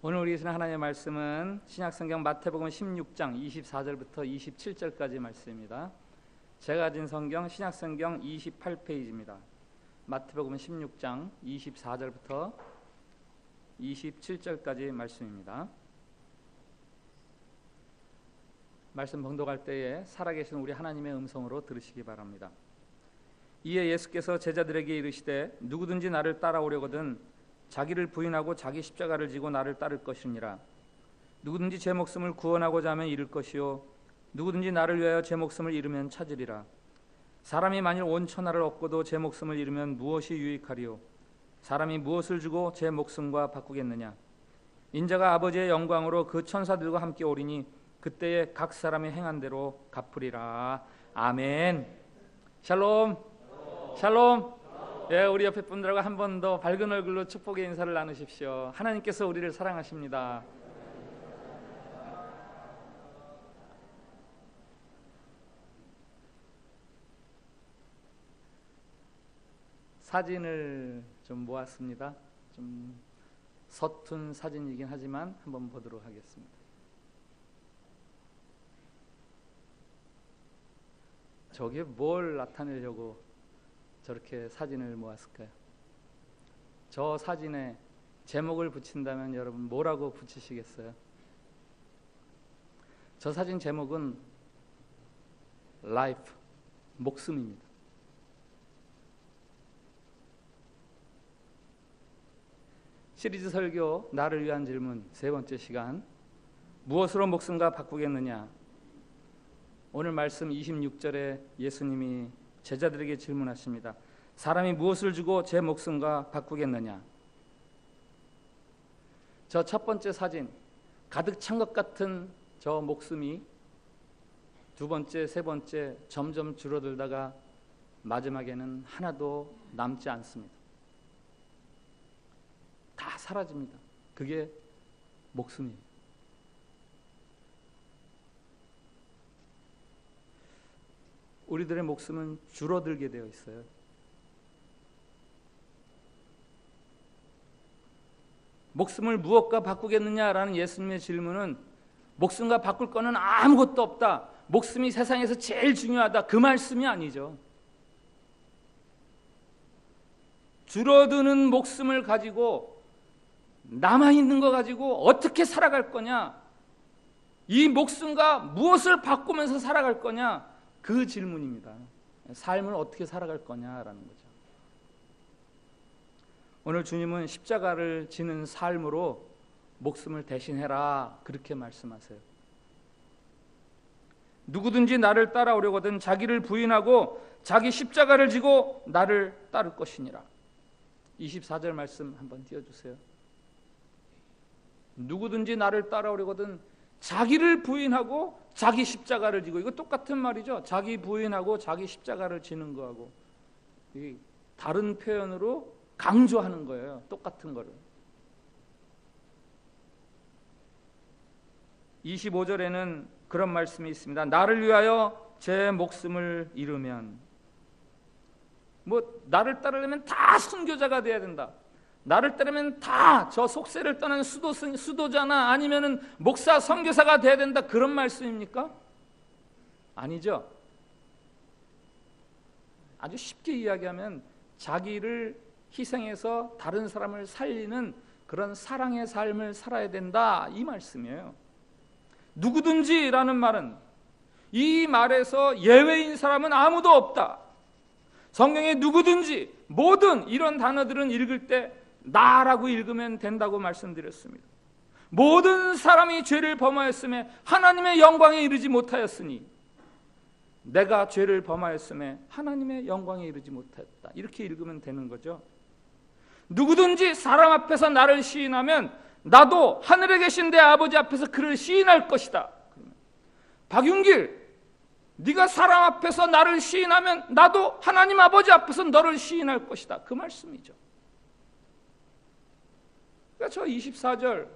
오늘 우리 있는 하나님의 말씀은 신약성경 마태복음 16장 24절부터 27절까지 말씀입니다. 제가 가진 성경 신약성경 28페이지입니다. 마태복음 16장 24절부터 27절까지 말씀입니다. 말씀 봉독할 때에 살아계신 우리 하나님의 음성으로 들으시기 바랍니다. 이에 예수께서 제자들에게 이르시되 누구든지 나를 따라오려거든 자기를 부인하고 자기 십자가를 지고 나를 따를 것이니라. 누구든지 제 목숨을 구원하고자 하면 잃을 것이요 누구든지 나를 위하여 제 목숨을 잃으면 찾으리라. 사람이 만일 온 천하를 얻고도 제 목숨을 잃으면 무엇이 유익하리요? 사람이 무엇을 주고 제 목숨과 바꾸겠느냐? 인자가 아버지의 영광으로 그 천사들과 함께 오리니 그때에 각 사람이 행한 대로 갚으리라. 아멘. 샬롬. 샬롬. 예, 우리 옆에 분들하고 한 번 더 밝은 얼굴로 축복의 인사를 나누십시오. 하나님께서 우리를 사랑하십니다. 사진을 좀 모았습니다. 좀 서툰 사진이긴 하지만 한번 보도록 하겠습니다. 저게 뭘 나타내려고 저렇게 사진을 모았을까요? 저 사진에 제목을 붙인다면 여러분 뭐라고 붙이시겠어요? 저 사진 제목은 Life, 목숨입니다. 시리즈 설교 나를 위한 질문 세 번째 시간, 무엇으로 목숨과 바꾸겠느냐? 오늘 말씀 26절에 예수님이 제자들에게 질문하십니다. 사람이 무엇을 주고 제 목숨과 바꾸겠느냐? 저 첫 번째 사진, 가득 찬 것 같은 저 목숨이 두 번째, 세 번째 점점 줄어들다가 마지막에는 하나도 남지 않습니다. 다 사라집니다. 그게 목숨이에요. 우리들의 목숨은 줄어들게 되어 있어요. 목숨을 무엇과 바꾸겠느냐라는 예수님의 질문은 목숨과 바꿀 거는 아무것도 없다, 목숨이 세상에서 제일 중요하다, 그 말씀이 아니죠. 줄어드는 목숨을 가지고 남아있는 거 가지고 어떻게 살아갈 거냐, 이 목숨과 무엇을 바꾸면서 살아갈 거냐, 그 질문입니다. 삶을 어떻게 살아갈 거냐라는 거죠. 오늘 주님은 십자가를 지는 삶으로 목숨을 대신해라, 그렇게 말씀하세요. 누구든지 나를 따라오려거든 자기를 부인하고 자기 십자가를 지고 나를 따를 것이니라. 24절 말씀 한번 띄워주세요. 누구든지 나를 따라오려거든 자기를 부인하고 자기 십자가를 지고, 이거 똑같은 말이죠. 자기 부인하고 자기 십자가를 지는 거하고 다른 표현으로 강조하는 거예요. 똑같은 거를. 25절에는 그런 말씀이 있습니다. 나를 위하여 제 목숨을 잃으면, 나를 따르려면 다 순교자가 돼야 된다, 나를 따르면 다 저 속세를 떠난 수도자나 아니면은 목사 선교사가 돼야 된다, 그런 말씀입니까? 아니죠. 아주 쉽게 이야기하면 자기를 희생해서 다른 사람을 살리는 그런 사랑의 삶을 살아야 된다, 이 말씀이에요. 누구든지라는 말은, 이 말에서 예외인 사람은 아무도 없다. 성경에 누구든지, 모든 이런 단어들은 읽을 때 나라고 읽으면 된다고 말씀드렸습니다. 모든 사람이 죄를 범하였음에 하나님의 영광에 이르지 못하였으니 내가 죄를 범하였음에 하나님의 영광에 이르지 못하였다, 이렇게 읽으면 되는 거죠. 누구든지 사람 앞에서 나를 시인하면 나도 하늘에 계신 내 아버지 앞에서 그를 시인할 것이다. 박윤길, 네가 사람 앞에서 나를 시인하면 나도 하나님 아버지 앞에서 너를 시인할 것이다, 그 말씀이죠. 그러니까 저 24절,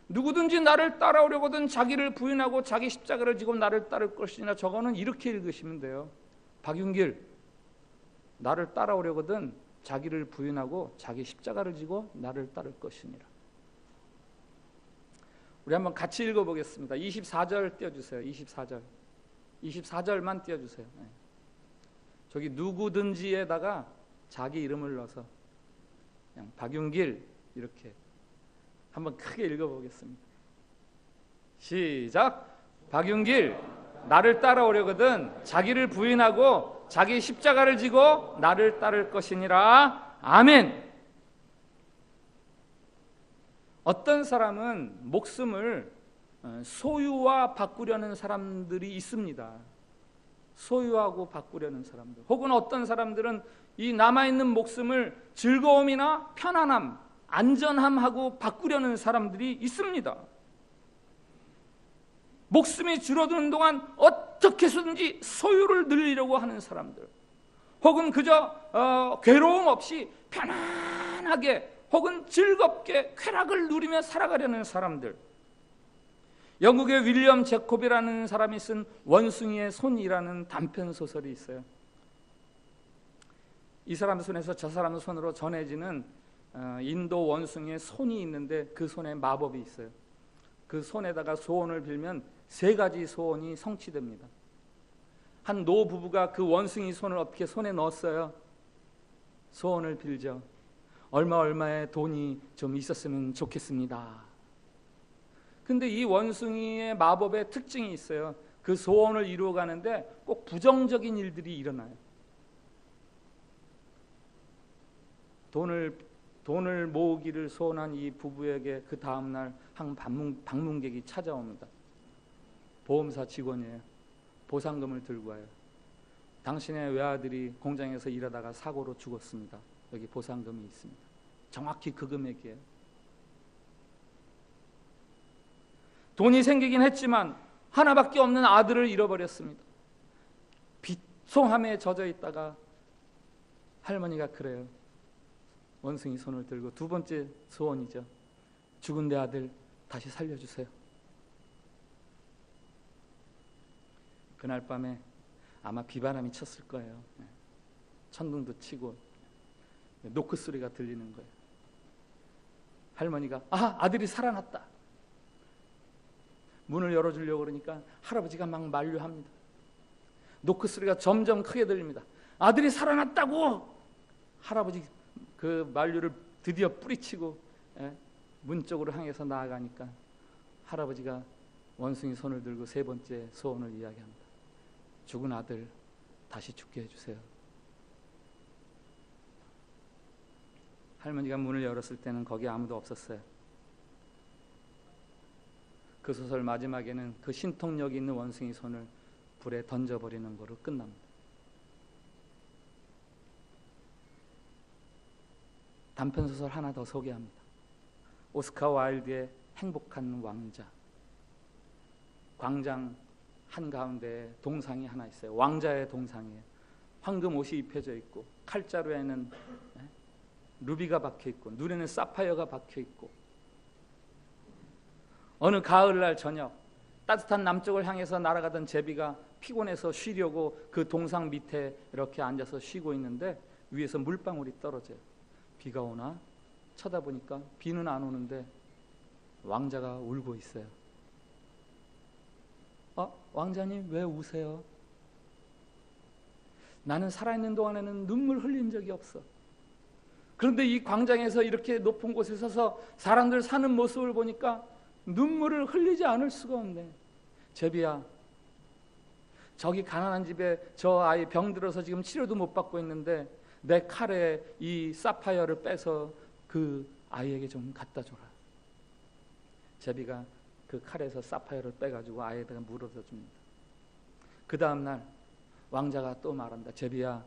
누구든지 나를 따라오려거든 자기를 부인하고 자기 십자가를 지고 나를 따를 것이나, 저거는 이렇게 읽으시면 돼요. 박윤길, 나를 따라오려거든 자기를 부인하고 자기 십자가를 지고 나를 따를 것이니라. 우리 한번 같이 읽어보겠습니다. 24절 띄워주세요. 24절만 띄워주세요. 저기 누구든지에다가 자기 이름을 넣어서 그냥 박윤길 이렇게 한번 크게 읽어보겠습니다. 시작. 박윤길 나를 따라오려거든 자기를 부인하고 자기 십자가를 지고 나를 따를 것이니라. 아멘. 어떤 사람은 목숨을 소유와 바꾸려는 사람들이 있습니다. 소유하고 바꾸려는 사람들. 혹은 어떤 사람들은 이 남아있는 목숨을 즐거움이나 편안함, 안전함하고 바꾸려는 사람들이 있습니다. 목숨이 줄어드는 동안 어떻게 해서든지 소유를 늘리려고 하는 사람들, 혹은 그저 괴로움 없이 편안하게 혹은 즐겁게 쾌락을 누리며 살아가려는 사람들. 영국의 윌리엄 제콥이라는 사람이 쓴 원숭이의 손이라는 단편소설이 있어요. 이 사람 손에서 저 사람 손으로 전해지는 인도 원숭이의 손이 있는데 그 손에 마법이 있어요. 그 손에다가 소원을 빌면 3가지 소원이 성취됩니다. 한 노부부가 그 원숭이 손을 어떻게 손에 넣었어요. 소원을 빌죠. 얼마의 돈이 좀 있었으면 좋겠습니다. 근데 이 원숭이의 마법의 특징이 있어요. 그 소원을 이루어가는데 꼭 부정적인 일들이 일어나요. 돈을 모으기를 소원한 이 부부에게 그 다음날 한 방문객이 찾아옵니다. 보험사 직원이에요. 보상금을 들고 와요. 당신의 외아들이 공장에서 일하다가 사고로 죽었습니다. 여기 보상금이 있습니다. 정확히 그 금액이에요. 돈이 생기긴 했지만 하나밖에 없는 아들을 잃어버렸습니다. 비통함에 젖어 있다가 할머니가 그래요. 원숭이 손을 들고 2번째 소원이죠. 죽은 내 아들 다시 살려주세요. 그날 밤에 아마 비바람이 쳤을 거예요. 천둥도 치고 노크 소리가 들리는 거예요. 할머니가 아들이 살아났다. 문을 열어주려고 그러니까 할아버지가 막 만류합니다. 노크 소리가 점점 크게 들립니다. 아들이 살아났다고! 할아버지 그 만류를 드디어 뿌리치고 문 쪽으로 향해서 나아가니까 할아버지가 원숭이 손을 들고 3번째 소원을 이야기합니다. 죽은 아들 다시 죽게 해주세요. 할머니가 문을 열었을 때는 거기 아무도 없었어요. 그 소설 마지막에는 그 신통력 있는 원숭이 손을 불에 던져버리는 거로 끝납니다. 단편소설 하나 더 소개합니다. 오스카 와일드의 행복한 왕자. 광장 한가운데 동상이 하나 있어요. 왕자의 동상이에요. 황금 옷이 입혀져 있고 칼자루에는 루비가 박혀 있고 눈에는 사파이어가 박혀 있고, 어느 가을날 저녁 따뜻한 남쪽을 향해서 날아가던 제비가 피곤해서 쉬려고 그 동상 밑에 이렇게 앉아서 쉬고 있는데 위에서 물방울이 떨어져요. 비가 오나 쳐다보니까 비는 안 오는데 왕자가 울고 있어요. 왕자님 왜 우세요? 나는 살아있는 동안에는 눈물 흘린 적이 없어. 그런데 이 광장에서 이렇게 높은 곳에 서서 사람들 사는 모습을 보니까 눈물을 흘리지 않을 수가 없네. 제비야, 저기 가난한 집에 저 아이 병들어서 지금 치료도 못 받고 있는데 내 칼에 이 사파이어를 빼서 그 아이에게 좀 갖다 줘라. 제비가 그 칼에서 사파이어를 빼가지고 아이에다가 물어서 줍니다. 그 다음날 왕자가 또 말한다. 제비야,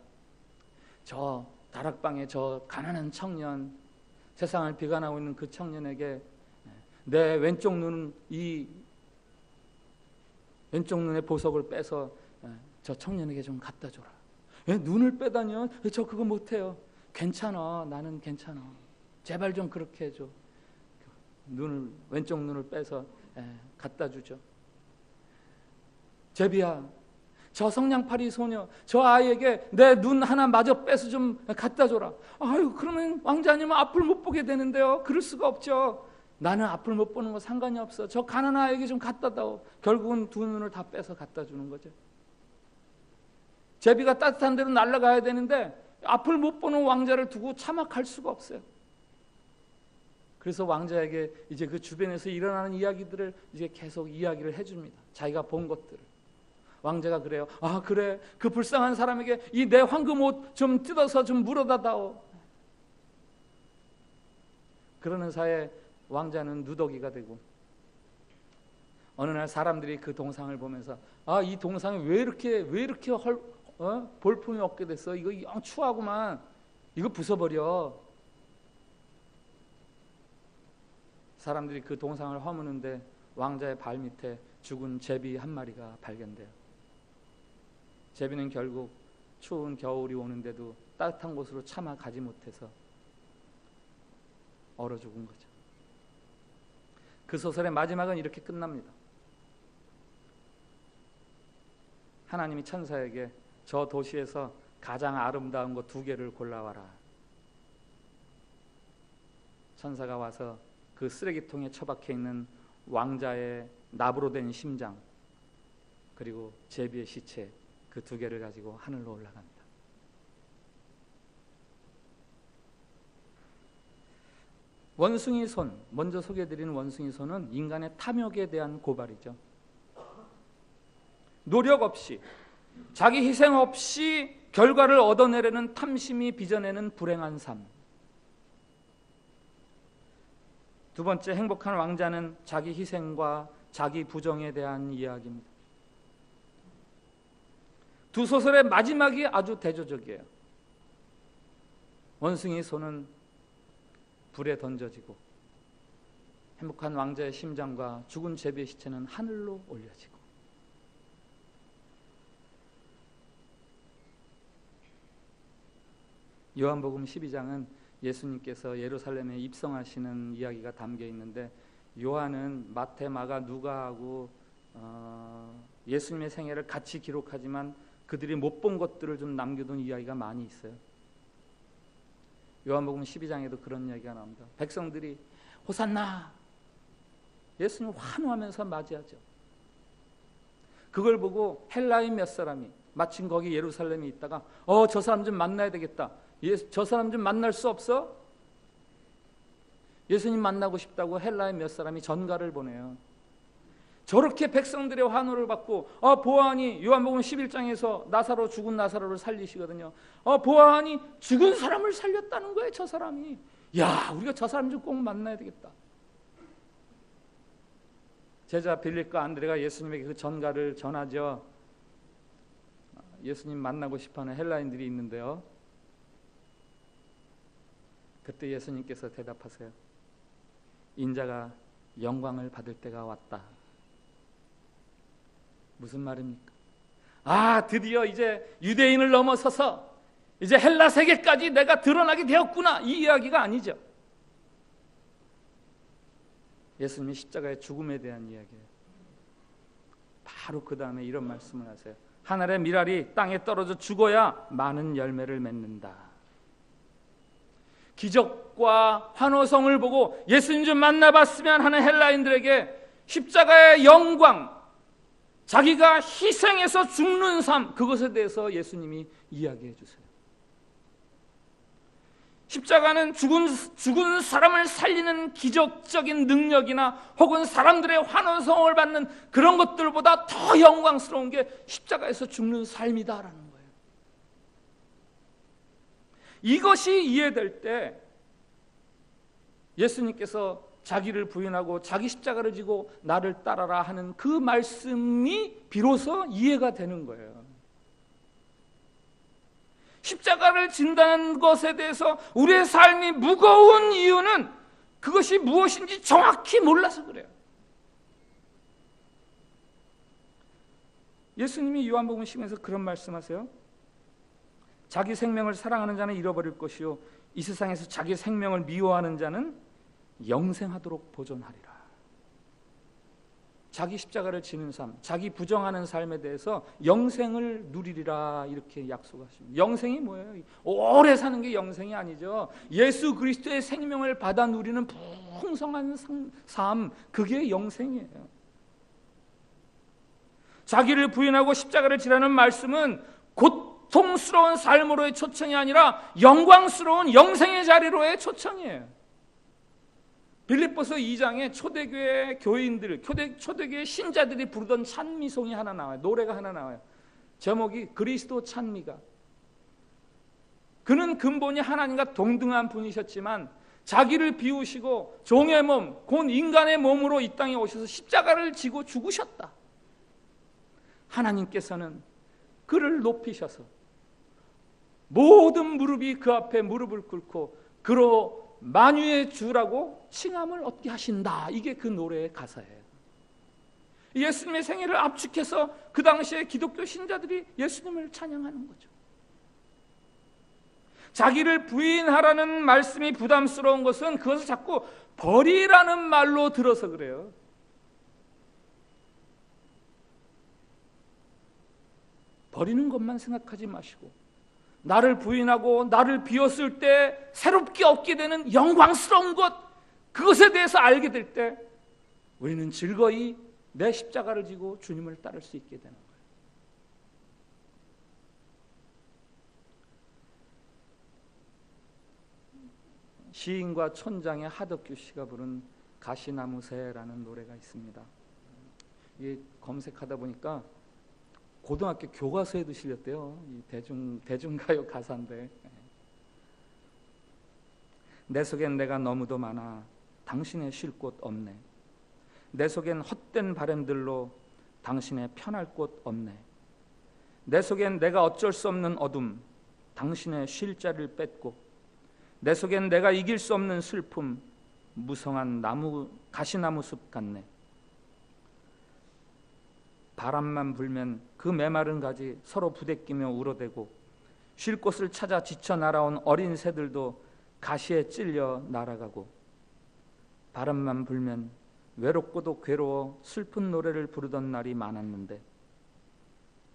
저 다락방에 저 가난한 청년, 세상을 비관하고 있는 그 청년에게 내 왼쪽 눈, 이 왼쪽 눈의 보석을 빼서 저 청년에게 좀 갖다 줘라. 눈을 빼다니요? 저 그거 못해요. 괜찮아, 나는 괜찮아. 제발 좀 그렇게 해줘. 왼쪽 눈을 빼서 갖다 주죠. 제비야, 저 성냥팔이 소녀, 저 아이에게 내 눈 하나 마저 빼서 좀 갖다 줘라. 아유, 그러면 왕자님은 앞을 못 보게 되는데요. 그럴 수가 없죠. 나는 앞을 못 보는 거 상관이 없어. 저 가난한 아이에게 좀 갖다 다오. 결국은 두 눈을 다 빼서 갖다 주는 거죠. 제비가 따뜻한 데로 날아가야 되는데 앞을 못 보는 왕자를 두고 참악할 수가 없어요. 그래서 왕자에게 이제 그 주변에서 일어나는 이야기들을 이제 계속 이야기를 해줍니다. 자기가 본 것들을. 왕자가 그래요. 아, 그래. 그 불쌍한 사람에게 이 내 황금 옷 좀 뜯어서 좀 물어다 다오. 그러는 사이에 왕자는 누더기가 되고, 어느 날 사람들이 그 동상을 보면서 아, 이 동상이 왜 이렇게 볼품이 없게 됐어? 이거 영 추하구만. 이거 부숴버려. 사람들이 그 동상을 허무는데 왕자의 발 밑에 죽은 제비 한 마리가 발견돼요. 제비는 결국 추운 겨울이 오는데도 따뜻한 곳으로 차마 가지 못해서 얼어 죽은 거죠. 그 소설의 마지막은 이렇게 끝납니다. 하나님이 천사에게 저 도시에서 가장 아름다운 것 2개를 골라와라. 천사가 와서 그 쓰레기통에 처박혀 있는 왕자의 나부로 된 심장, 그리고 제비의 시체, 그 2개를 가지고 하늘로 올라갑니다. 원숭이 손, 먼저 소개해드리는 원숭이 손은 인간의 탐욕에 대한 고발이죠. 노력 없이, 자기 희생 없이 결과를 얻어내려는 탐심이 빚어내는 불행한 삶. 두 번째, 행복한 왕자는 자기 희생과 자기 부정에 대한 이야기입니다. 두 소설의 마지막이 아주 대조적이에요. 원숭이 손은 불에 던져지고, 행복한 왕자의 심장과 죽은 제비의 시체는 하늘로 올려지고. 요한복음 12장은 예수님께서 예루살렘에 입성하시는 이야기가 담겨 있는데, 요한은 마태, 마가, 누가하고 예수님의 생애를 같이 기록하지만 그들이 못 본 것들을 좀 남겨둔 이야기가 많이 있어요. 요한복음 12장에도 그런 이야기가 나옵니다. 백성들이 호산나, 예수님 환호하면서 맞이하죠. 그걸 보고 헬라인 몇 사람이 마침 거기 예루살렘에 있다가 저 사람 좀 만나야 되겠다. 저 사람 좀 만날 수 없어? 예수님 만나고 싶다고 헬라인 몇 사람이 전가를 보내요. 저렇게 백성들의 환호를 받고 보아하니, 요한복음 11장에서 죽은 나사로를 살리시거든요. 보아하니 죽은 사람을 살렸다는 거예요. 저 사람이. 야, 우리가 저 사람 좀 꼭 만나야 되겠다. 제자 빌립과 안드레가 예수님에게 그 전가를 전하죠. 예수님 만나고 싶어하는 헬라인들이 있는데요. 그때 예수님께서 대답하세요. 인자가 영광을 받을 때가 왔다. 무슨 말입니까? 드디어 이제 유대인을 넘어서서 이제 헬라 세계까지 내가 드러나게 되었구나, 이 이야기가 아니죠. 예수님이 십자가의 죽음에 대한 이야기예요. 바로 그 다음에 이런 말씀을 하세요. 하늘의 밀알이 땅에 떨어져 죽어야 많은 열매를 맺는다. 기적과 환호성을 보고 예수님 좀 만나봤으면 하는 헬라인들에게 십자가의 영광, 자기가 희생해서 죽는 삶, 그것에 대해서 예수님이 이야기해 주세요. 십자가는 죽은 사람을 살리는 기적적인 능력이나 혹은 사람들의 환호성을 받는 그런 것들보다 더 영광스러운 게 십자가에서 죽는 삶이다라는 거예요. 이것이 이해될 때 예수님께서 자기를 부인하고 자기 십자가를 지고 나를 따라라 하는 그 말씀이 비로소 이해가 되는 거예요. 십자가를 진다는 것에 대해서 우리의 삶이 무거운 이유는 그것이 무엇인지 정확히 몰라서 그래요. 예수님이 요한복음 10에서 그런 말씀하세요. 자기 생명을 사랑하는 자는 잃어버릴 것이요 이 세상에서 자기 생명을 미워하는 자는 영생하도록 보존하리라. 자기 십자가를 지는 삶, 자기 부정하는 삶에 대해서 영생을 누리리라 이렇게 약속하십니다. 영생이 뭐예요? 오래 사는 게 영생이 아니죠. 예수 그리스도의 생명을 받아 누리는 풍성한 삶, 그게 영생이에요. 자기를 부인하고 십자가를 지라는 말씀은 고통스러운 삶으로의 초청이 아니라 영광스러운 영생의 자리로의 초청이에요. 빌립보서 2장에 초대교회 교인들, 초대교회 신자들이 부르던 찬미송이 하나 나와요. 노래가 하나 나와요. 제목이 그리스도 찬미가. 그는 근본이 하나님과 동등한 분이셨지만 자기를 비우시고 종의 몸, 곧 인간의 몸으로 이 땅에 오셔서 십자가를 지고 죽으셨다. 하나님께서는 그를 높이셔서 모든 무릎이 그 앞에 무릎을 꿇고 그로 만유의 주라고 칭함을 얻게 하신다. 이게 그 노래의 가사예요. 예수님의 생애를 압축해서 그 당시에 기독교 신자들이 예수님을 찬양하는 거죠. 자기를 부인하라는 말씀이 부담스러운 것은 그것을 자꾸 버리라는 말로 들어서 그래요. 버리는 것만 생각하지 마시고 나를 부인하고 나를 비웠을 때 새롭게 얻게 되는 영광스러운 것, 그것에 대해서 알게 될 때 우리는 즐거이 내 십자가를 지고 주님을 따를 수 있게 되는 거예요. 시인과 촌장의 하덕규 씨가 부른 가시나무새라는 노래가 있습니다. 이게 검색하다 보니까 고등학교 교과서에도 실렸대요. 이 대중가요 가사인데, 내 속엔 내가 너무도 많아 당신의 쉴 곳 없네. 내 속엔 헛된 바람들로 당신의 편할 곳 없네. 내 속엔 내가 어쩔 수 없는 어둠, 당신의 쉴 자리를 뺏고, 내 속엔 내가 이길 수 없는 슬픔, 무성한 가시나무 숲 같네. 바람만 불면 그 메마른 가지 서로 부대끼며 울어대고, 쉴 곳을 찾아 지쳐 날아온 어린 새들도 가시에 찔려 날아가고, 바람만 불면 외롭고도 괴로워 슬픈 노래를 부르던 날이 많았는데,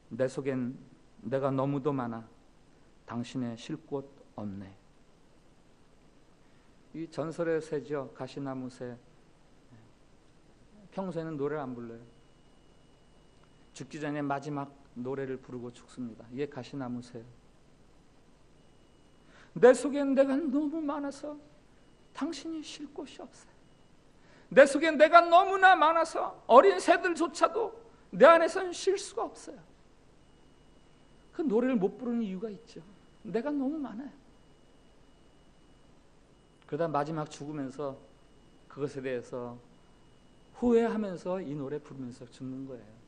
내 속엔 내가 너무도 많아 당신의 쉴 곳 없네. 이 전설의 새죠. 가시나무 새. 평소에는 노래를 안 불러요. 죽기 전에 마지막 노래를 부르고 죽습니다. 이게 가시나무 새예요. 내 속엔 내가 너무 많아서 당신이 쉴 곳이 없어요. 내 속엔 내가 너무나 많아서 어린 새들조차도 내 안에서는 쉴 수가 없어요. 그 노래를 못 부르는 이유가 있죠. 내가 너무 많아요. 그러다 마지막 죽으면서 그것에 대해서 후회하면서 이 노래 부르면서 죽는 거예요.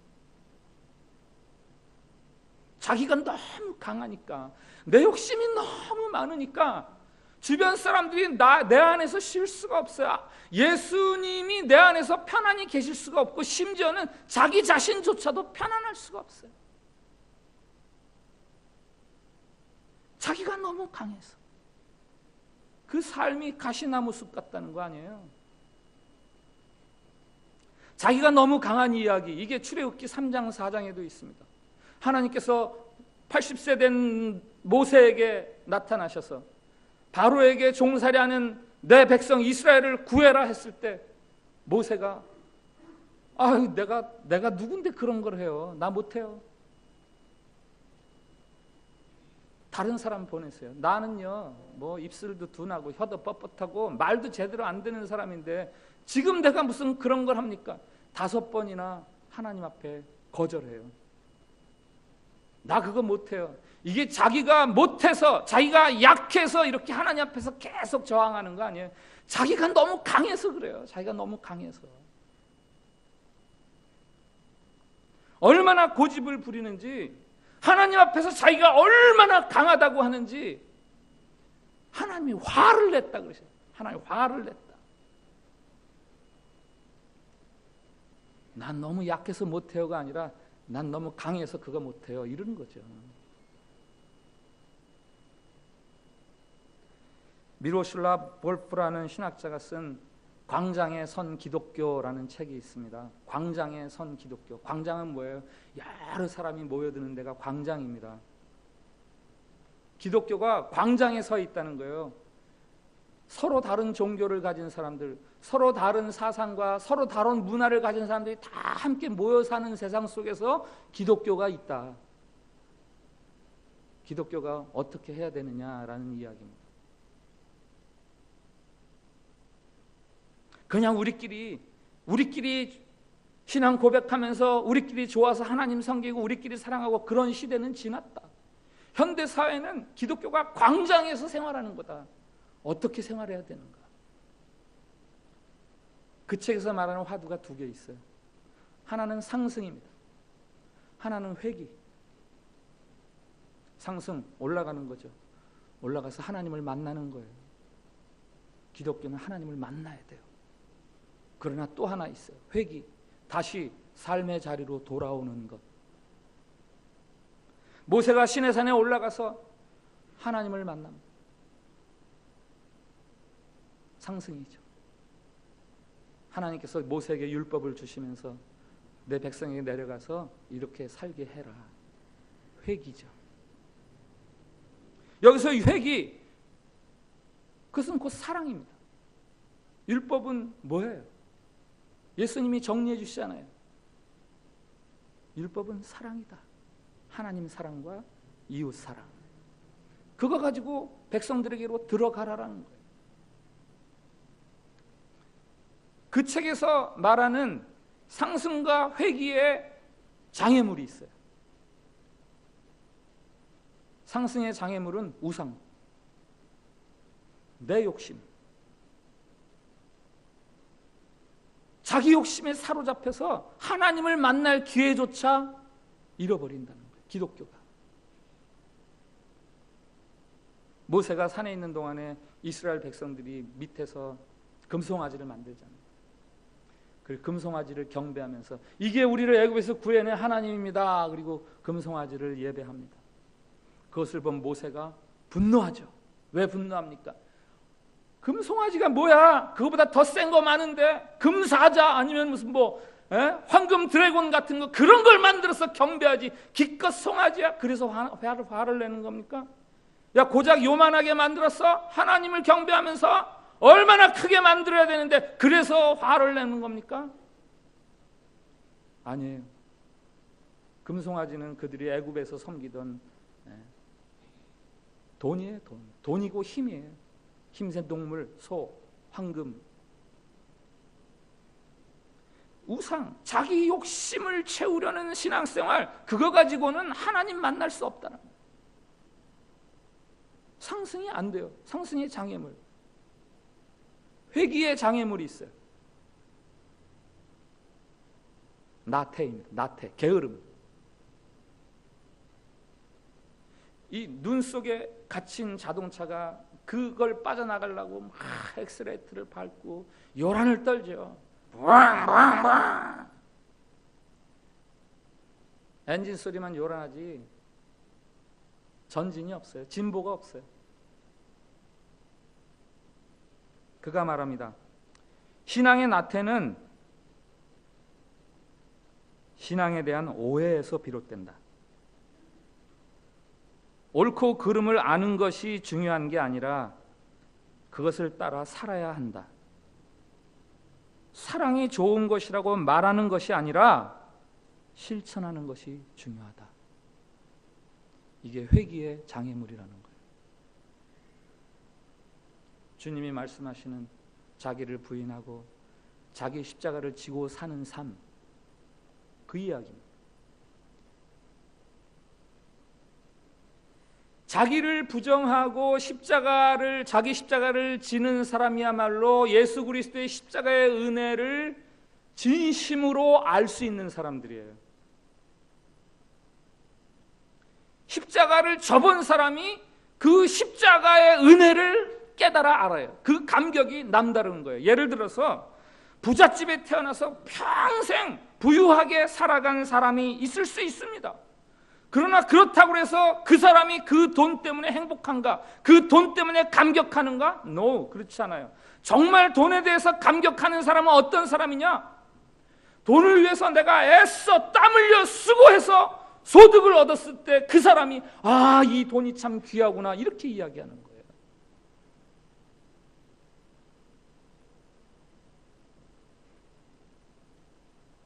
자기가 너무 강하니까, 내 욕심이 너무 많으니까 주변 사람들이 내 안에서 쉴 수가 없어요. 예수님이 내 안에서 편안히 계실 수가 없고, 심지어는 자기 자신조차도 편안할 수가 없어요. 자기가 너무 강해서. 그 삶이 가시나무 숲 같다는 거 아니에요. 자기가 너무 강한 이야기, 이게 출애굽기 3장 4장에도 있습니다. 하나님께서 80세 된 모세에게 나타나셔서 바로에게 종살이하는 내 백성 이스라엘을 구해라 했을 때, 모세가 내가 누군데 그런 걸 해요. 나 못해요. 다른 사람 보내세요. 나는요, 뭐 입술도 둔하고 혀도 뻣뻣하고 말도 제대로 안 되는 사람인데 지금 내가 무슨 그런 걸 합니까? 5번이나 하나님 앞에 거절해요. 나 그거 못해요. 이게 자기가 못해서, 자기가 약해서 이렇게 하나님 앞에서 계속 저항하는 거 아니에요. 자기가 너무 강해서 그래요. 자기가 너무 강해서. 얼마나 고집을 부리는지, 하나님 앞에서 자기가 얼마나 강하다고 하는지 하나님이 화를 냈다 그러셔요. 하나님이 화를 냈다. 난 너무 약해서 못해요가 아니라 난 너무 강해서 그거 못해요, 이러는 거죠. 미로슬라 볼프라는 신학자가 쓴 광장에 선 기독교라는 책이 있습니다. 광장에 선 기독교. 광장은 뭐예요? 여러 사람이 모여드는 데가 광장입니다. 기독교가 광장에 서 있다는 거예요. 서로 다른 종교를 가진 사람들, 서로 다른 사상과 서로 다른 문화를 가진 사람들이 다 함께 모여 사는 세상 속에서 기독교가 있다. 기독교가 어떻게 해야 되느냐라는 이야기입니다. 그냥 우리끼리 신앙 고백하면서 우리끼리 좋아서 하나님 섬기고 우리끼리 사랑하고 그런 시대는 지났다. 현대 사회는 기독교가 광장에서 생활하는 거다. 어떻게 생활해야 되는가? 그 책에서 말하는 화두가 두 개 있어요. 하나는 상승입니다. 하나는 회귀. 상승, 올라가는 거죠. 올라가서 하나님을 만나는 거예요. 기독교는 하나님을 만나야 돼요. 그러나 또 하나 있어요. 회귀, 다시 삶의 자리로 돌아오는 것. 모세가 시내산에 올라가서 하나님을 만납니다. 상승이죠. 하나님께서 모세에게 율법을 주시면서 내 백성에게 내려가서 이렇게 살게 해라. 회귀죠. 여기서 회귀, 그것은 곧 사랑입니다. 율법은 뭐예요? 예수님이 정리해 주시잖아요. 율법은 사랑이다. 하나님 사랑과 이웃 사랑. 그거 가지고 백성들에게로 들어가라라는 거예요. 그 책에서 말하는 상승과 회귀의 장애물이 있어요. 상승의 장애물은 우상, 내 욕심, 자기 욕심에 사로잡혀서 하나님을 만날 기회조차 잃어버린다는 거예요. 기독교가. 모세가 산에 있는 동안에 이스라엘 백성들이 밑에서 금송아지를 만들잖아요. 그 금송아지를 경배하면서 이게 우리를 애굽에서 구해낸 하나님입니다. 그리고 금송아지를 예배합니다. 그것을 본 모세가 분노하죠. 왜 분노합니까? 금송아지가 뭐야? 그거보다 더 센 거 많은데 금사자 아니면 무슨 황금 드래곤 같은 거 그런 걸 만들어서 경배하지 기껏 송아지야? 그래서 화를 내는 겁니까? 야, 고작 요만하게 만들었어? 하나님을 경배하면서 얼마나 크게 만들어야 되는데 그래서 화를 내는 겁니까? 아니에요. 금송아지는 그들이 애굽에서 섬기던 돈이에요. 돈이고 힘이에요. 힘센 동물, 소, 황금. 우상, 자기 욕심을 채우려는 신앙생활, 그거 가지고는 하나님 만날 수 없다는 거예요. 상승이 안 돼요. 상승의 장애물. 회귀의 장애물이 있어요. 나태입니다. 나태, 게으름. 이 눈 속에 갇힌 자동차가 그걸 빠져나가려고 막 엑셀레이터를 밟고 요란을 떨죠. 엔진 소리만 요란하지 전진이 없어요. 진보가 없어요. 그가 말합니다. 신앙의 나태는 신앙에 대한 오해에서 비롯된다. 옳고 그름을 아는 것이 중요한 게 아니라 그것을 따라 살아야 한다. 사랑이 좋은 것이라고 말하는 것이 아니라 실천하는 것이 중요하다. 이게 회귀의 장애물이라는 거예요. 주님이 말씀하시는 자기를 부인하고 자기 십자가를 지고 사는 삶, 그 이야기입니다. 자기를 부정하고 자기 십자가를 지는 사람이야말로 예수 그리스도의 십자가의 은혜를 진심으로 알 수 있는 사람들이에요. 십자가를 접은 사람이 그 십자가의 은혜를 깨달아 알아요. 그 감격이 남다른 거예요. 예를 들어서 부잣집에 태어나서 평생 부유하게 살아간 사람이 있을 수 있습니다. 그러나 그렇다고 해서 그 사람이 그 돈 때문에 행복한가? 그 돈 때문에 감격하는가? No, 그렇지 않아요. 정말 돈에 대해서 감격하는 사람은 어떤 사람이냐? 돈을 위해서 내가 애써 땀 흘려 수고해서 소득을 얻었을 때 그 사람이 아, 이 돈이 참 귀하구나 이렇게 이야기하는 거예요.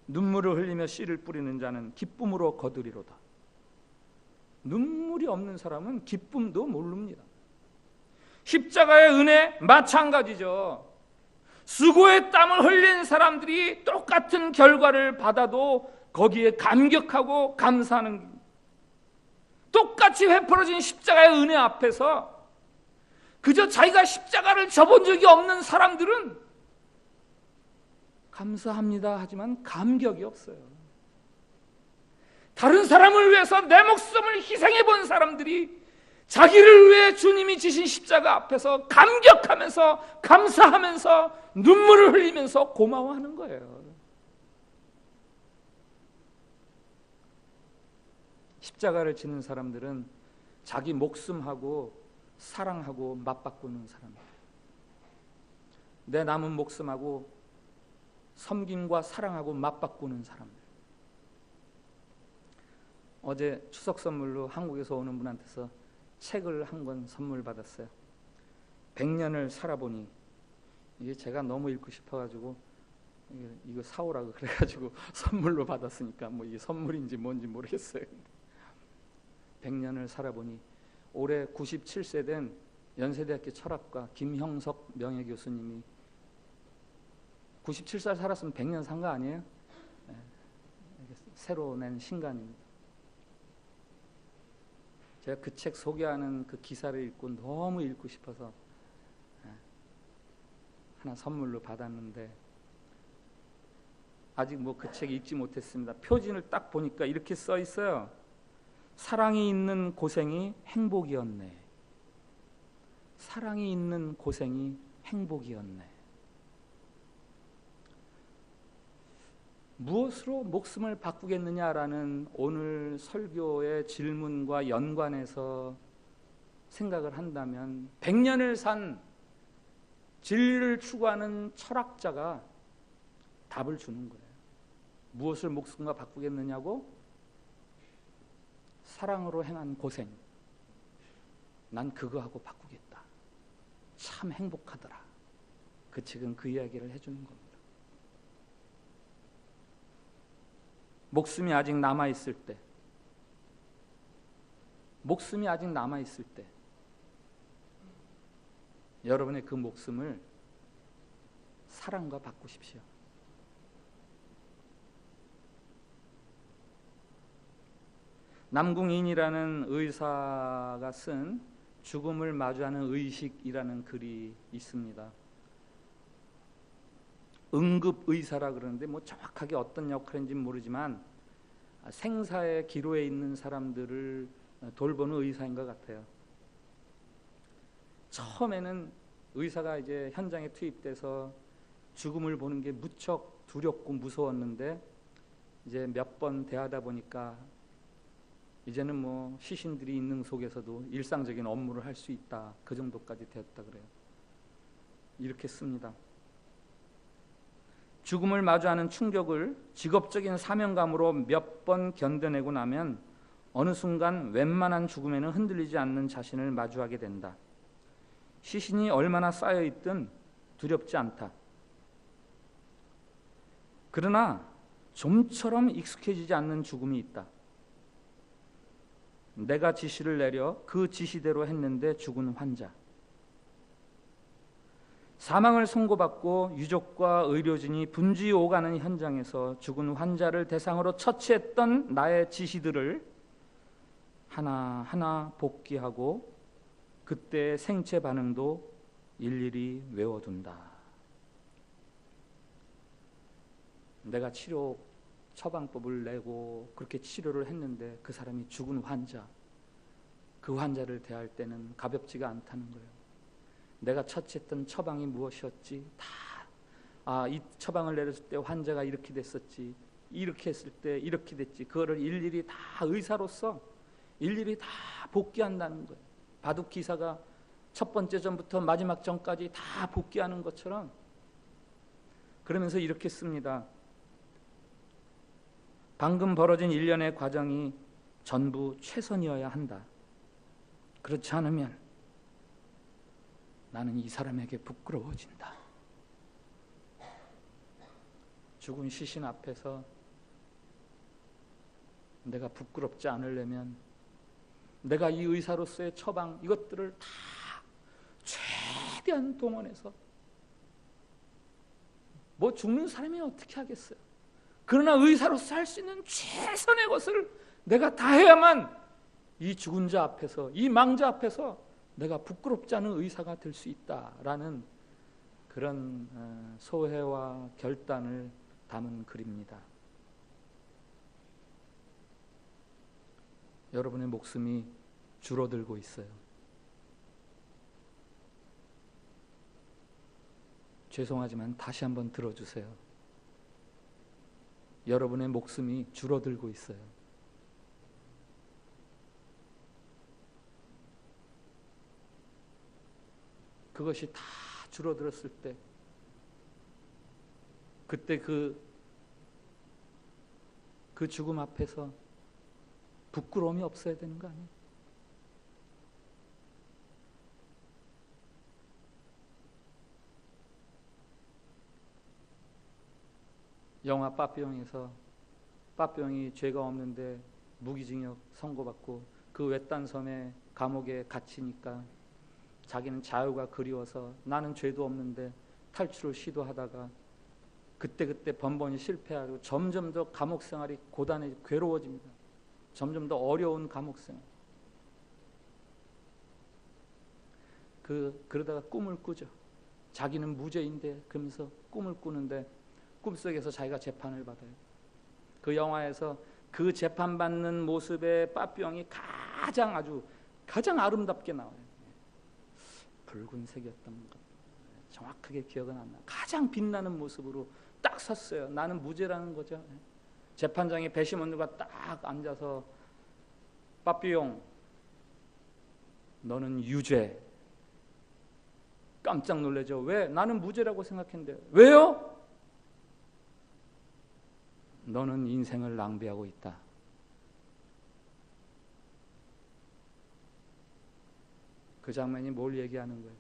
눈물을 흘리며 씨를 뿌리는 자는 기쁨으로 거두리로다. 눈물이 없는 사람은 기쁨도 모릅니다. 십자가의 은혜 마찬가지죠. 수고의 땀을 흘린 사람들이 똑같은 결과를 받아도 거기에 감격하고 감사하는, 똑같이 회풀어진 십자가의 은혜 앞에서 그저 자기가 십자가를 져본 적이 없는 사람들은 감사합니다 하지만 감격이 없어요. 다른 사람을 위해서 내 목숨을 희생해 본 사람들이 자기를 위해 주님이 지신 십자가 앞에서 감격하면서 감사하면서 눈물을 흘리면서 고마워하는 거예요. 십자가를 지는 사람들은 자기 목숨하고 사랑하고 맞바꾸는 사람이에요. 내 남은 목숨하고 섬김과 사랑하고 맞바꾸는 사람들. 어제 추석 선물로 한국에서 오는 분한테서 책을 한 권 선물 받았어요. 100년을 살아보니. 이게 제가 너무 읽고 싶어가지고 이거 사오라고 그래가지고 선물로 받았으니까 뭐 이게 선물인지 뭔지 모르겠어요. 100년을 살아보니 올해 97세 된 연세대학교 철학과 김형석 명예교수님이 97살 살았으면 100년 산 거 아니에요? 네. 새로 낸 신간입니다. 제가 그 책 소개하는 그 기사를 읽고 너무 읽고 싶어서 하나 선물로 받았는데 아직 뭐 그 책 읽지 못했습니다. 표지를 딱 보니까 이렇게 써 있어요. 사랑이 있는 고생이 행복이었네. 사랑이 있는 고생이 행복이었네. 무엇으로 목숨을 바꾸겠느냐라는 오늘 설교의 질문과 연관해서 생각을 한다면 100년을 산 진리를 추구하는 철학자가 답을 주는 거예요. 무엇을 목숨과 바꾸겠느냐고? 사랑으로 행한 고생. 난 그거하고 바꾸겠다. 참 행복하더라. 그 책은 그 이야기를 해주는 겁니다. 목숨이 아직 남아있을 때, 목숨이 아직 남아있을 때 여러분의 그 목숨을 사랑과 바꾸십시오. 남궁인이라는 의사가 쓴 죽음을 마주하는 의식이라는 글이 있습니다. 응급의사라 그러는데 뭐 정확하게 어떤 역할인지는 모르지만 생사의 기로에 있는 사람들을 돌보는 의사인 것 같아요. 처음에는 의사가 이제 현장에 투입돼서 죽음을 보는 게 무척 두렵고 무서웠는데 이제 몇 번 대하다 보니까 이제는 뭐 시신들이 있는 속에서도 일상적인 업무를 할 수 있다. 그 정도까지 되었다 그래요. 이렇게 씁니다. 죽음을 마주하는 충격을 직업적인 사명감으로 몇 번 견뎌내고 나면 어느 순간 웬만한 죽음에는 흔들리지 않는 자신을 마주하게 된다. 시신이 얼마나 쌓여있든 두렵지 않다. 그러나 좀처럼 익숙해지지 않는 죽음이 있다. 내가 지시를 내려 그 지시대로 했는데 죽은 환자. 사망을 선고받고 유족과 의료진이 분주히 오가는 현장에서 죽은 환자를 대상으로 처치했던 나의 지시들을 하나하나 복기하고 그때의 생체 반응도 일일이 외워둔다. 내가 치료 처방법을 내고 그렇게 치료를 했는데 그 사람이 죽은 환자, 그 환자를 대할 때는 가볍지가 않다는 거예요. 내가 처치했던 처방이 무엇이었지? 이 처방을 내렸을 때 환자가 이렇게 됐었지, 이렇게 했을 때 이렇게 됐지. 그거를 일일이 다 의사로서 일일이 다 복귀한다는 거예요. 바둑 기사가 첫 번째 전부터 마지막 전까지 다 복귀하는 것처럼. 그러면서 이렇게 씁니다. 방금 벌어진 일련의 과정이 전부 최선이어야 한다. 그렇지 않으면 나는 이 사람에게 부끄러워진다. 죽은 시신 앞에서 내가 부끄럽지 않으려면 내가 이 의사로서의 처방 이것들을 다 최대한 동원해서, 뭐 죽는 사람이 어떻게 하겠어요. 그러나 의사로서 할 수 있는 최선의 것을 내가 다 해야만 이 죽은 자 앞에서, 이 망자 앞에서 내가 부끄럽지 않은 의사가 될 수 있다라는 그런 소회와 결단을 담은 글입니다. 여러분의 목숨이 줄어들고 있어요. 죄송하지만 다시 한번 들어주세요. 여러분의 목숨이 줄어들고 있어요. 그것이 다 줄어들었을 때, 그때 그 죽음 앞에서 부끄러움이 없어야 되는 거 아니에요? 영화 빠삐용에서 빠삐용이 죄가 없는데 무기징역 선고받고 그 외딴 섬에 감옥에 갇히니까 자기는 자유가 그리워서 나는 죄도 없는데 탈출을 시도하다가 그때 번번이 실패하고 점점 더 감옥 생활이 고단해지고 괴로워집니다. 점점 더 어려운 감옥 생활. 그러다가 꿈을 꾸죠. 자기는 무죄인데 그러면서 꿈을 꾸는데 꿈속에서 자기가 재판을 받아요. 그 영화에서 그 재판받는 모습의 빠삐용이 가장 아름답게 나와요. 붉은색이었던 것, 정확하게 기억은 안 나요. 가장 빛나는 모습으로 딱 섰어요. 나는 무죄라는 거죠. 재판장에 배심원들과 딱 앉아서 빠삐용 너는 유죄. 깜짝 놀라죠. 왜? 나는 무죄라고 생각했는데. 왜요? 너는 인생을 낭비하고 있다. 그 장면이 뭘 얘기하는 거예요?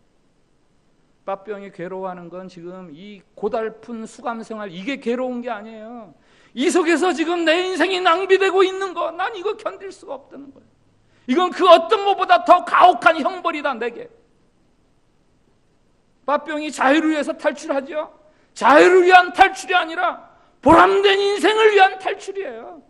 빠삐용이 괴로워하는 건 지금 이 고달픈 수감생활, 이게 괴로운 게 아니에요. 이 속에서 지금 내 인생이 낭비되고 있는 거, 난 이거 견딜 수가 없다는 거예요. 이건 그 어떤 것보다 더 가혹한 형벌이다 내게. 빠삐용이 자유를 위해서 탈출하죠. 자유를 위한 탈출이 아니라 보람된 인생을 위한 탈출이에요.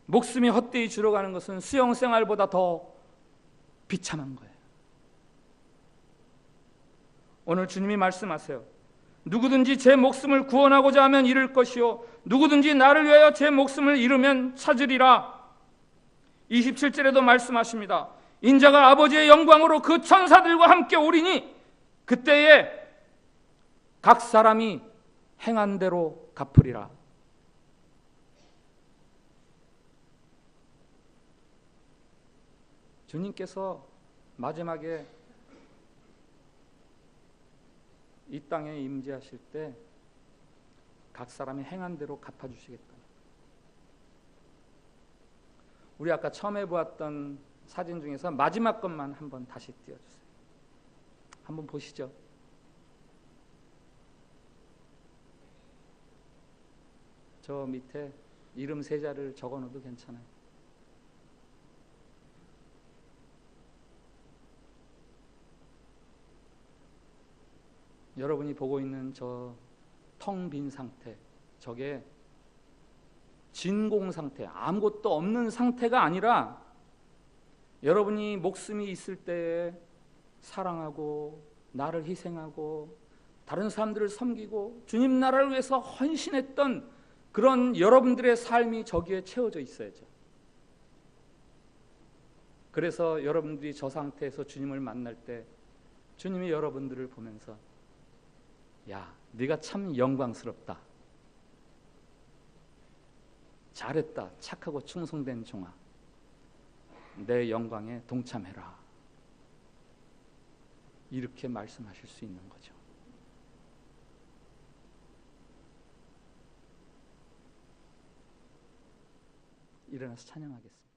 목숨이 헛되이 줄어가는 것은 수용생활보다 더 비참한 거예요. 오늘 주님이 말씀하세요. 누구든지 제 목숨을 구원하고자 하면 잃을 것이요 누구든지 나를 위하여 제 목숨을 잃으면 찾으리라. 27절에도 말씀하십니다. 인자가 아버지의 영광으로 그 천사들과 함께 오리니 그때에 각 사람이 행한 대로 갚으리라. 주님께서 마지막에 이 땅에 임재하실 때 각 사람이 행한 대로 갚아주시겠다. 우리 아까 처음에 보았던 사진 중에서 마지막 것만 한번 다시 띄워주세요. 한번 보시죠. 저 밑에 이름 세 자를 적어 놓어도 괜찮아요. 여러분이 보고 있는 저 텅 빈 상태, 저게 진공 상태, 아무것도 없는 상태가 아니라 여러분이 목숨이 있을 때에 사랑하고 나를 희생하고 다른 사람들을 섬기고 주님 나라를 위해서 헌신했던 그런 여러분들의 삶이 저기에 채워져 있어야죠. 그래서 여러분들이 저 상태에서 주님을 만날 때 주님이 여러분들을 보면서 야, 네가 참 영광스럽다. 잘했다, 착하고 충성된 종아, 내 영광에 동참해라. 이렇게 말씀하실 수 있는 거죠. 일어나서 찬양하겠습니다.